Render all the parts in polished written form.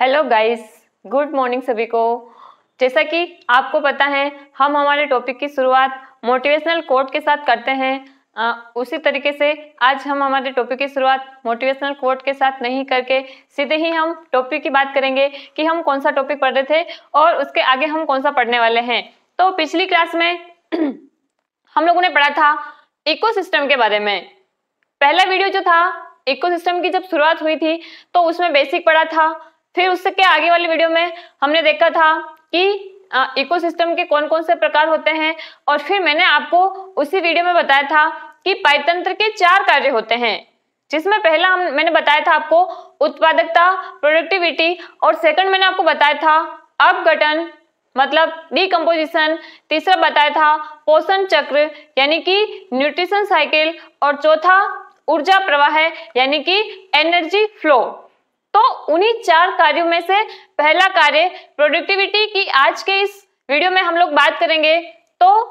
Hello guys, good morning सभी को। जैसा कि आपको पता है, हम हमारे टॉपिक की शुरुआत मोटिवेशनल कोट के साथ करते हैं। उसी तरीके से आज हम हमारे टॉपिक की शुरुआत मोटिवेशनल कोट के साथ नहीं करके सीधे ही हम टॉपिक की बात करेंगे कि हम कौन सा टॉपिक पढ़ रहे थे और उसके आगे हम कौन सा पढ़ने वाले हैं। तो पिछली क्लास में हम लोगों ने पढ़ा था इकोसिस्टम के बारे में। पहला वीडियो जो था इकोसिस्टम की जब शुरुआत हुई थी तो उसमें बेसिक पढ़ा था। फिर उससे के आगे वाले वीडियो में हमने देखा था कि इकोसिस्टम के कौन कौन से प्रकार होते हैं, और फिर मैंने आपको उसी वीडियो में बताया था कि पाइतंत्र के 4 कार्य होते हैं, जिसमें पहला मैंने बताया था आपको उत्पादकता, प्रोडक्टिविटी, और सेकंड मैंने आपको बताया था अपघटन मतलब डिकम्पोजिशन, तीसरा बताया था पोषण चक्र यानी कि न्यूट्रिशन साइकिल, और चौथा ऊर्जा प्रवाह यानी कि एनर्जी फ्लो। तो उन्हीं 4 कार्यों में से पहला कार्य प्रोडक्टिविटी की आज के इस वीडियो में हम लोग बात करेंगे। तो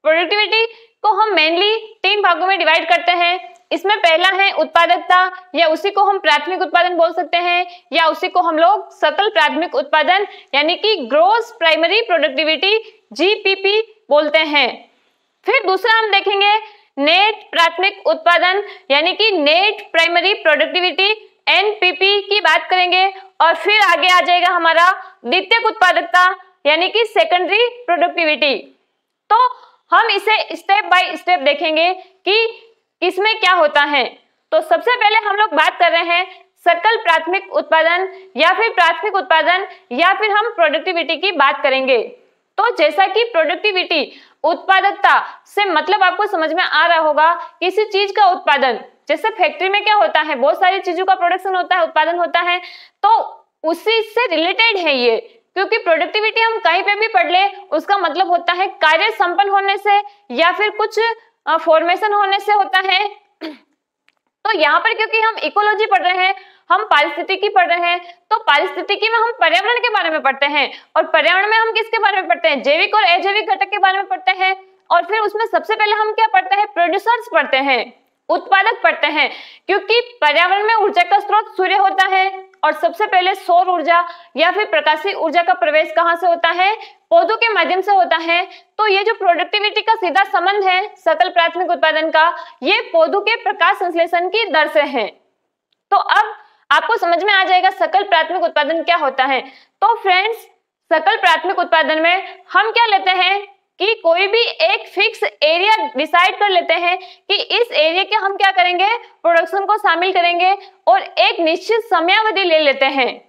प्रोडक्टिविटी को हम मेनली 3 भागों में डिवाइड करते हैं। इसमें पहला है उत्पादकता, या उसी को हम प्राथमिक उत्पादन बोल सकते हैं, या उसी को हम लोग सकल प्राथमिक उत्पादन यानी कि ग्रॉस प्राइमरी प्रोडक्टिविटी जीपीपी बोलते हैं। फिर दूसरा हम देखेंगे नेट प्राथमिक उत्पादन यानी कि नेट प्राइमरी प्रोडक्टिविटी एनपीपी की बात करेंगे, और फिर आगे आ जाएगा हमारा द्वितीयक उत्पादकता यानी कि सेकेंडरी प्रोडक्टिविटी। तो हम इसे स्टेप बाय स्टेप देखेंगे कि इसमें क्या होता है। तो सबसे पहले हम लोग बात कर रहे हैं सकल प्राथमिक उत्पादन या फिर प्राथमिक उत्पादन, या फिर हम प्रोडक्टिविटी की बात करेंगे। तो जैसा कि प्रोडक्टिविटी उत्पादकता से मतलब आपको समझ में आ रहा होगा, किसी चीज का उत्पादन, जैसे फैक्ट्री में क्या होता है, बहुत सारी चीजों का प्रोडक्शन होता है, उत्पादन होता है, तो उसी से रिलेटेड है ये। क्योंकि प्रोडक्टिविटी हम कहीं पे भी पढ़ ले, उसका मतलब होता है कार्य संपन्न होने से या फिर कुछ फॉर्मेशन होने से होता है। तो यहाँ पर क्योंकि हम इकोलॉजी पढ़ रहे हैं, हम पारिस्थितिकी पढ़ रहे हैं, तो पारिस्थितिकी में हम पर्यावरण के बारे में पढ़ते हैं, और पर्यावरण में हम किसके बारे में पढ़ते हैं, जैविक और अजैविक घटक के बारे में पढ़ते हैं। और फिर उसमें सबसे पहले हम क्या पढ़ते हैं, प्रोड्यूसर्स पढ़ते हैं, उत्पादक पढ़ते हैं। क्योंकि पर्यावरण में ऊर्जा का स्रोत सूर्य होता है, और सबसे पहले सौर ऊर्जा या फिर प्रकाशीय ऊर्जा का प्रवेश कहां से होता है, पौधों के माध्यम से होता है। तो ये जो प्रोडक्टिविटी का सीधा संबंध है सकल प्राथमिक उत्पादन का, ये पौधों के प्रकाश संश्लेषण की दर से है। तो अब आपको समझ में आ जाएगा सकल प्राथमिक उत्पादन क्या होता है। तो फ्रेंड्स, सकल प्राथमिक उत्पादन में हम क्या लेते हैं कि कोई भी एक फिक्स एरिया डिसाइड कर लेते हैं कि इस एरिया के हम क्या करेंगे, प्रोडक्शन को शामिल करेंगे, और एक निश्चित समयावधि ले लेते हैं।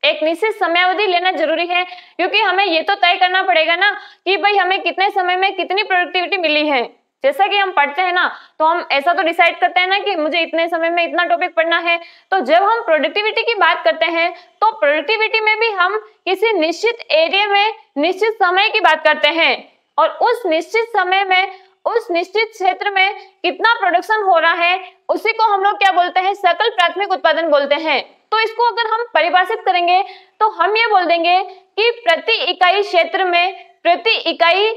एक निश्चित समयावधि लेना जरूरी है, क्योंकि हमें ये तो तय करना पड़ेगा ना कि भाई हमें कितने समय में कितनी प्रोडक्टिविटी मिली है। जैसा कि हम पढ़ते हैं ना, तो हम ऐसा तो डिसाइड करते हैं ना कि मुझे इतने समय में इतना टॉपिक पढ़ना है। तो जब हम प्रोडक्टिविटी की बात करते हैं, तो प्रोडक्टिविटी में भी हम किसी निश्चित एरिया में निश्चित समय की बात करते हैं, और उस निश्चित समय में उस निश्चित क्षेत्र में कितना प्रोडक्शन हो रहा है, उसी को हम लोग क्या बोलते हैं, सकल प्राथमिक उत्पादन बोलते हैं। तो इसको अगर हम परिभाषित करेंगे तो हम ये बोल देंगे कि प्रति इकाई क्षेत्र में, प्रति इकाई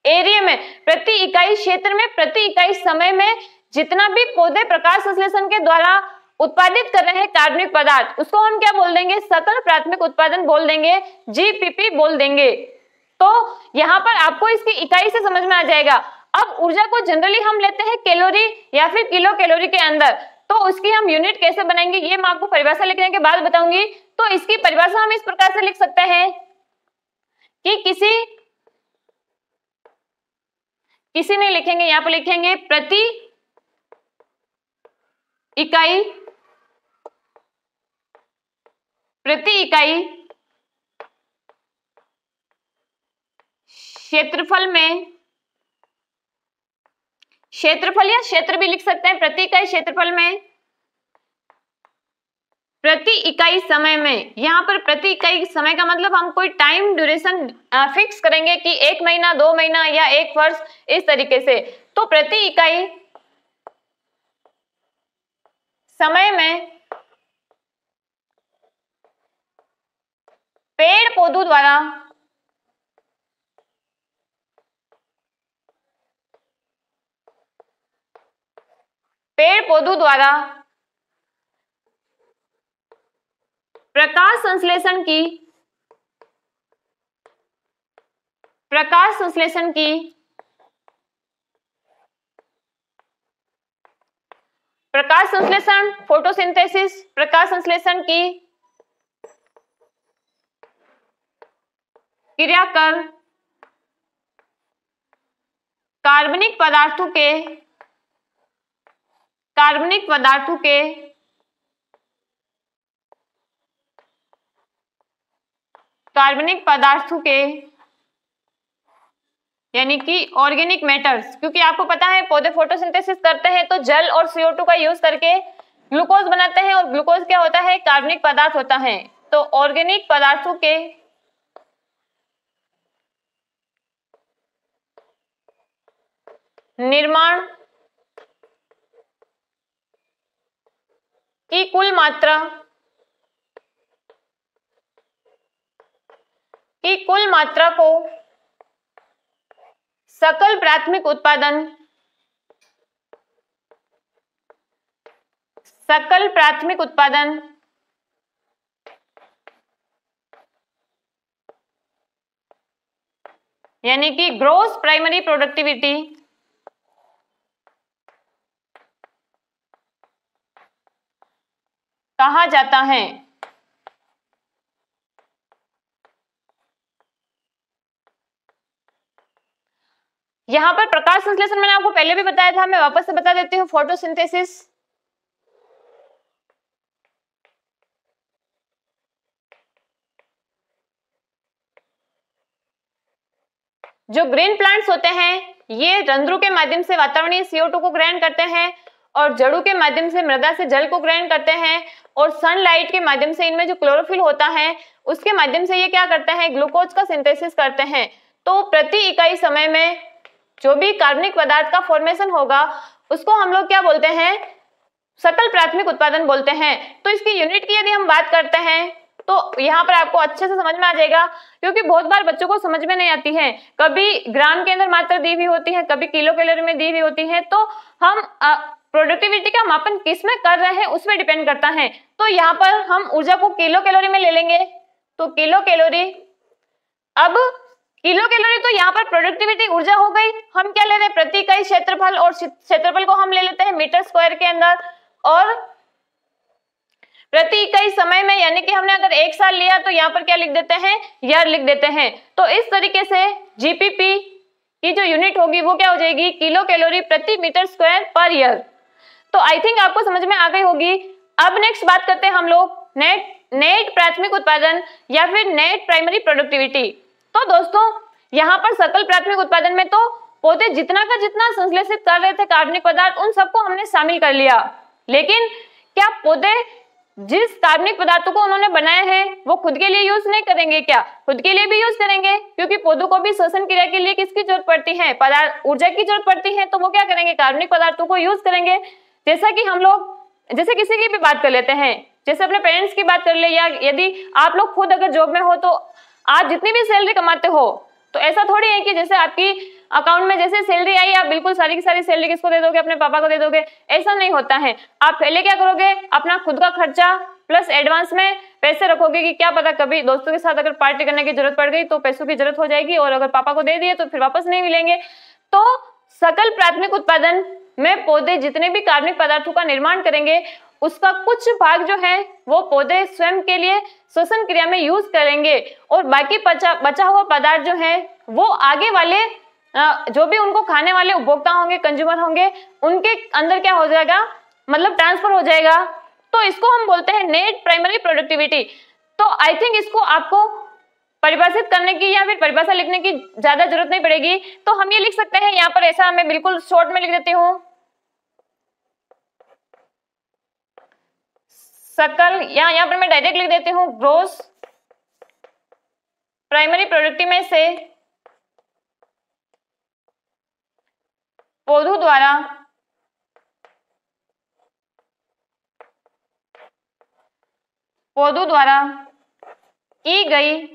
एरिया में, प्रति इकाई क्षेत्र में, प्रति इकाई समय में जितना भी पौधे प्रकाश संश्लेषण के द्वारा उत्पादित कर रहे हैं कार्बनिक पदार्थ, उसको हम क्या बोल देंगे, सकल प्राथमिक उत्पादन बोल देंगे, जीपीपी बोल देंगे। तो यहाँ पर आपको इसकी इकाई से समझ में आ जाएगा। अब ऊर्जा को जनरली हम लेते हैं कैलोरी या फिर किलो कैलोरी के अंदर, तो उसकी हम यूनिट कैसे बनाएंगे ये मैं आपको परिभाषा लिखने के बाद बताऊंगी। तो इसकी परिभाषा हम इस प्रकार से लिख सकते हैं कि किसी नहीं लिखेंगे, यहाँ पर लिखेंगे प्रति इकाई क्षेत्रफल में, क्षेत्रफल या क्षेत्र भी लिख सकते हैं, प्रति इकाई क्षेत्रफल में, प्रति इकाई समय में। यहाँ पर प्रति इकाई समय का मतलब हम कोई टाइम ड्यूरेशन फिक्स करेंगे कि 1 महीना, 2 महीना या 1 वर्ष, इस तरीके से। तो प्रति इकाई समय में पेड़ पौधों द्वारा प्रकाश संश्लेषण की प्रकाश संश्लेषण फोटोसिंथेसिस प्रकाश संश्लेषण की क्रिया कर कार्बनिक पदार्थों के यानी कि ऑर्गेनिक मैटर्स, क्योंकि आपको पता है पौधे फोटोसिंथेसिस करते हैं तो जल और CO2 का यूज करके ग्लूकोज बनाते हैं, और ग्लूकोज क्या होता है? कार्बनिक पदार्थ होता है। तो ऑर्गेनिक पदार्थों के निर्माण की कुल मात्रा को सकल प्राथमिक उत्पादन यानी कि ग्रॉस प्राइमरी प्रोडक्टिविटी कहा जाता है। यहां पर प्रकाश संश्लेषण मैंने आपको पहले भी बताया था, मैं वापस से बता देती हूँ। फोटोसिंथेसिस जो ग्रीन प्लांट्स होते हैं ये रंध्रों के माध्यम से वातावरणीय CO2 को ग्रहण करते हैं, और जड़ों के माध्यम से मृदा से जल को ग्रहण करते हैं, और सनलाइट के माध्यम से इनमें जो क्लोरोफिल होता है उसके माध्यम से ये क्या करते हैं? ग्लूकोज का सिंथेसिस करते हैं। तो प्रति इकाई समय में जो भी कार्बनिक पदार्थ का फॉर्मेशन होगा उसको हम लोग क्या बोलते हैं? सकल प्राथमिक उत्पादन बोलते हैं। तो इसकी यूनिट की यदि हम बात करते हैं तो यहाँ पर आपको अच्छे से समझ में आ जाएगा, क्योंकि बहुत बार बच्चों को समझ में नहीं आती है। कभी ग्राम के अंदर मात्रा दी हुई होती है, कभी किलो कैलोरी में दी हुई होती है, तो हम प्रोडक्टिविटी का मापन किस में कर रहे हैं उसमें डिपेंड करता है। तो यहाँ पर हम ऊर्जा को किलो कैलोरी में ले लेंगे, तो किलो कैलोरी। अब किलो कैलोरी तो यहाँ पर प्रोडक्टिविटी ऊर्जा हो गई। हम क्या ले रहे हैं? प्रति इकाई क्षेत्रफल, और क्षेत्रफल को हम ले लेते हैं मीटर स्क्वायर के अंदर, और प्रति इकाई समय में, यानी कि हमने अगर 1 साल लिया तो यहाँ पर क्या लिख देते हैं? ईयर लिख देते हैं। तो इस तरीके से जीपीपी की जो यूनिट होगी वो क्या हो जाएगी? किलो कैलोरी प्रति मीटर स्क्वायर पर ईयर। तो आई थिंक आपको समझ में आ गई होगी। अब नेक्स्ट बात करते हैं हम लोग नेट प्राथमिक उत्पादन या फिर नेट प्राइमरी प्रोडक्टिविटी। तो दोस्तों यहाँ पर सकल प्राथमिक उत्पादन में तो पौधे जितना का जितना संश्लेषित कर रहे थे कार्बनिक पदार्थ उन सबको हमने शामिल कर लिया, लेकिन क्या पौधे जिस कार्बनिक पदार्थों को उन्होंने बनाया है वो खुद के लिए यूज नहीं करेंगे? क्या खुद के लिए भी यूज करेंगे, क्योंकि पौधों को भी श्वसन क्रिया के लिए किसकी जरूरत पड़ती है? ऊर्जा की जरूरत पड़ती है। तो वो क्या करेंगे? कार्बनिक पदार्थों को यूज करेंगे। जैसा कि हम लोग जैसे किसी की भी बात कर लेते हैं, जैसे अपने पेरेंट्स की बात कर ले, या यदि आप लोग खुद अगर जॉब में हो तो आप जितनी भी सैलरी कमाते हो तो ऐसा थोड़ी है कि जैसे आपकी अकाउंट में जैसे सैलरी आई आप बिल्कुल सारी की सारी सैलरी किसको दे दोगे? अपने पापा को दे दोगे? ऐसा नहीं होता है। आप पहले क्या करोगे? अपना खुद का खर्चा प्लस एडवांस में पैसे रखोगे कि क्या पता कभी दोस्तों के साथ अगर पार्टी करने की जरूरत पड़ गई तो पैसों की जरूरत हो जाएगी, और अगर पापा को दे दिए तो फिर वापस नहीं मिलेंगे। तो सकल प्राथमिक उत्पादन में पौधे जितने भी कार्बनिक पदार्थों का निर्माण करेंगे उसका कुछ भाग जो है वो पौधे स्वयं के लिए श्वसन क्रिया में यूज करेंगे, और बाकी बचा हुआ पदार्थ जो है वो आगे वाले जो भी उनको खाने वाले उपभोक्ता होंगे, कंज्यूमर होंगे, उनके अंदर क्या हो जाएगा? मतलब ट्रांसफर हो जाएगा। तो इसको हम बोलते हैं नेट प्राइमरी प्रोडक्टिविटी। तो आई थिंक इसको आपको परिभाषित करने की या फिर परिभाषा लिखने की ज्यादा जरूरत नहीं पड़ेगी। तो हम ये लिख सकते हैं यहाँ पर, ऐसा मैं बिल्कुल शॉर्ट में लिख देती हूँ, सकल, यहाँ पर मैं डायरेक्ट लिख देती हूँ ग्रॉस प्राइमरी प्रोडक्टिविटी में से पौधों द्वारा की गई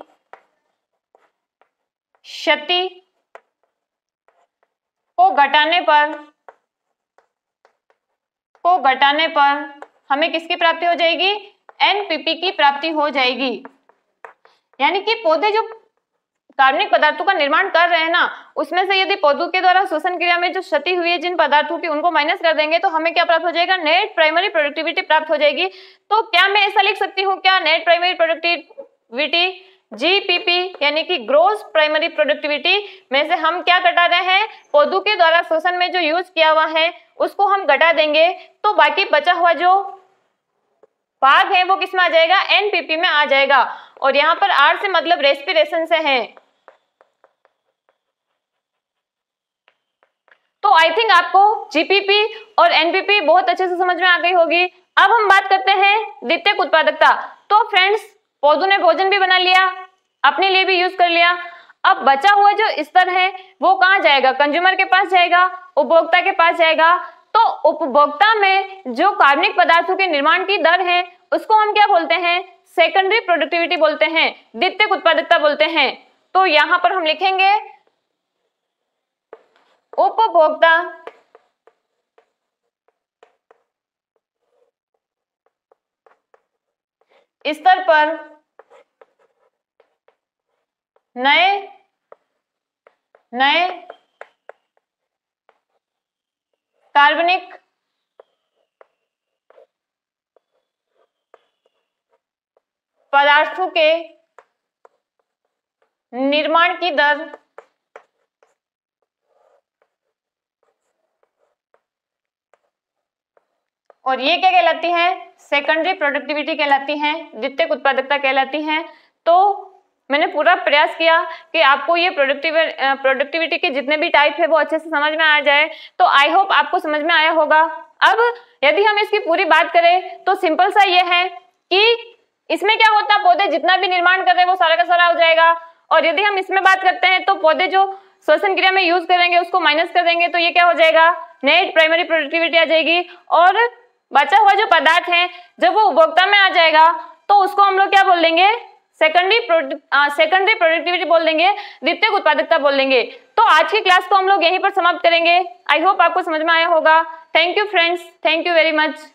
क्षति को घटाने पर हमें किसकी प्राप्ति हो जाएगी? एनपीपी की प्राप्ति हो जाएगी। यानी कि पौधे जो कार्बनिक पदार्थों का निर्माण कर रहे हैं ना, उसमें से यदि पौधों के द्वारा श्वसन क्रिया में जो क्षति हुई है जिन पदार्थों की, उनको माइनस कर देंगे तो हमें क्या प्राप्त हो जाएगा, नेट प्राइमरी प्रोडक्टिविटी प्राप्त हो जाएगी। तो क्या मैं ऐसा लिख सकती हूँ क्या, नेट प्राइमरी प्रोडक्टिविटी जीपीपी यानी कि ग्रोस प्राइमरी प्रोडक्टिविटी में से हम क्या घटा रहे हैं, पौधों के द्वारा श्वसन में जो यूज किया हुआ है उसको हम घटा देंगे, तो बाकी बचा हुआ जो भाग है वो किस में आ जाएगा, एनपीपी में आ जाएगा। और यहाँ पर आर से मतलब रेस्पिरेशन से है। तो आई थिंक आपको जीपीपी और एनपीपी बहुत अच्छे से समझ में आ गई होगी। अब हम बात करते हैं द्वितीयक उत्पादकता। तो फ्रेंड्स, पौधों ने भोजन भी बना लिया, अपने लिए भी यूज कर लिया, अब बचा हुआ जो स्तर है वो कहाँ जाएगा, कंज्यूमर के पास जाएगा, उपभोक्ता के पास जाएगा। तो उपभोक्ता में जो कार्बनिक पदार्थों के निर्माण की दर है उसको हम क्या बोलते हैं, सेकेंडरी प्रोडक्टिविटी बोलते हैं, द्वितीयक उत्पादकता बोलते हैं। तो यहां पर हम लिखेंगे उपभोक्ता स्तर पर नए कार्बनिक पदार्थों के निर्माण की दर और ये क्या कहलाती है, सेकेंडरी प्रोडक्टिविटी कहलाती है, द्वितीयक उत्पादकता कहलाती है। तो मैंने पूरा प्रयास किया कि आपको ये प्रोडक्टिविटी के जितने भी टाइप है वो अच्छे से समझ में आ जाए। तो आई होप आपको समझ में आया होगा। अब यदि हम इसकी पूरी बात करें तो सिंपल सा ये है कि इसमें क्या होता है, पौधे जितना भी निर्माण कर रहे हैं वो सारा का सारा हो जाएगा। और यदि हम इसमें बात करते हैं तो पौधे जो श्वसन क्रिया में यूज करेंगे उसको माइनस कर देंगे, तो ये क्या हो जाएगा, नेट प्राइमरी प्रोडक्टिविटी आ जाएगी। और बचा हुआ जो पदार्थ है जब वो उपभोक्ता में आ जाएगा तो उसको हम लोग क्या बोल देंगे, सेकेंडरी प्रोडक्टिविटी बोल देंगे, द्वितीयक उत्पादकता बोल देंगे। तो आज की क्लास को हम लोग यहीं पर समाप्त करेंगे। आई होप आपको समझ में आया होगा। Thank you friends, thank you very much.